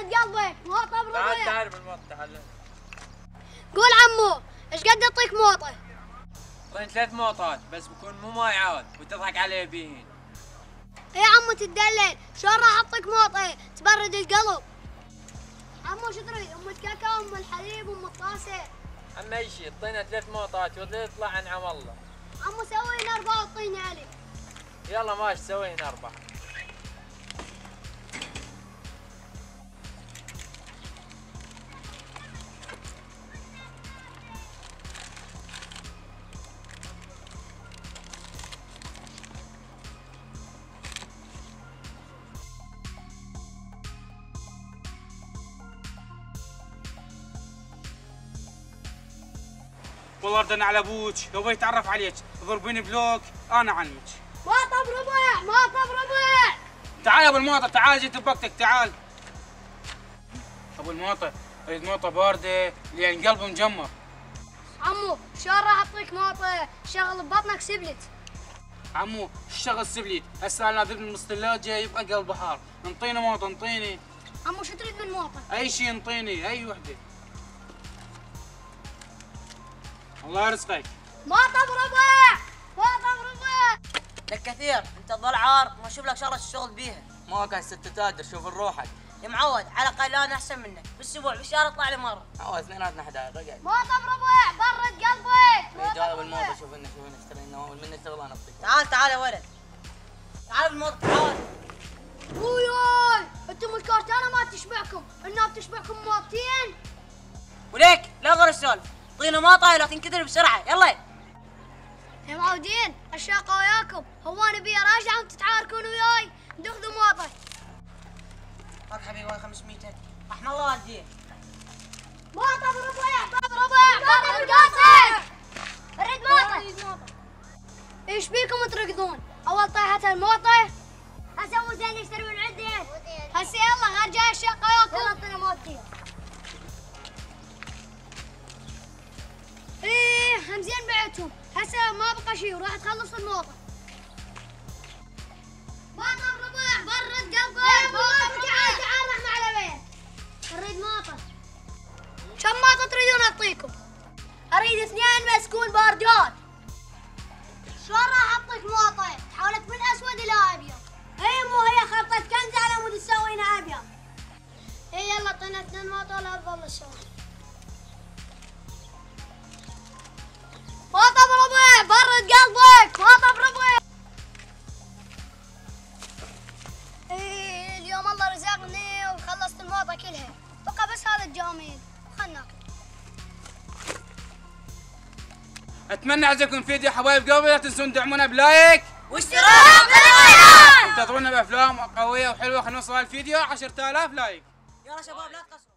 برد قلبك موطه بربع. تعال بالموطه تعال. قول عمو ايش قد اعطيك موطه؟ اعطيني 3 موطات بس بكون مو ماي عاد وتضحك علي بيهن. يا عمو تدلل شلون راح اعطيك موطه تبرد القلب؟ عمو شو تريد؟ ام الكاكاو ام الحليب ام الطاسه؟ عم اي شيء اعطينا 3 موطات ويطلع عن عم الله. عمو سوي لنا 4 واعطيني علي. يلا ماشي سوي لنا 4. والله ردنا على ابوك لو يتعرف عليك ضربيني بلوك انا عنك. موطه بربع موطه بربع. تعال يا ابو الموطه تعال جيت بوقتك تعال. ابو الموطه اريد موطه بارده لان قلبي مجمر. عمو شلون راح اعطيك موطه شغل ببطنك سبلت؟ عمو الشغل سبليت هسه انا نازل من الثلاجه يبقى قلبي حار. انطيني موطه انطيني. عمو شو تريد من موطه؟ اي شيء انطيني اي وحده. الله يرزقك. موطه بربع موطه بربع. لك كثير انت ظل عار ما اشوف لك شغله تشتغل بيها. ما كان ست تاجر شوف روحك. يا معود على الاقل انا احسن منك بالاسبوع بالشهر اطلع لي مره. معود اثنيناتنا 11 رقع. موطه بربع برد قلبك. جاوب الموضه شوف لنا اشتري لنا منك شغلانه اطيق. تعال يا ولد. تعال بالموضه تعال. وياي انتم الكارتانه ما تشبعكم النار تشبعكم موطين. وليك لا غير السولف طينا ما طايله لا تنكدر بسرعه يلا. يا معودين الشاقه وياكم هو انا بيا راجعه وتتعاركون وياي ندخذوا موطه. هاك حبيبي هاي 500 رحم الله والديه. موطه بربع بربع برد قلبك. اريد موطه. ايش بيكم تركضون؟ اول طيحه الموطه اسوي زين اشتري من عندي. هسه يلا غير جاي الشاقه وياكم. يلا اعطينا موطتين. ايه همزين بعتهم هسه ما بقى شيء وراح تخلص الموطه. موطه بربع برد قلبك. موطه تعال رحنا على بيت. اريد موطه. كم موطه تريدون اعطيكم؟ اريد 2 مسكون باردات. شلون راح اعطيك موطه؟ تحولت من اسود الى ابيض. اي مو هي خلطه كنز على مود تسوينها ابيض. اي يلا اعطينا 2 موطه ولا تظل الشغل. موطه بربع برد قلبك. موطه بربع. ايه اليوم الله رزقني وخلصت الموطه كلها بقى بس هذا الجامين خلنا ناكل. اتمنى عزكم فيديو حبايب قلبي لا تنسون تدعمونا بلايك واشتراك انتظرونا بافلام قويه وحلوه خلينا نوصل الفيديو 10000 لايك. يلا شباب لا تقصروا.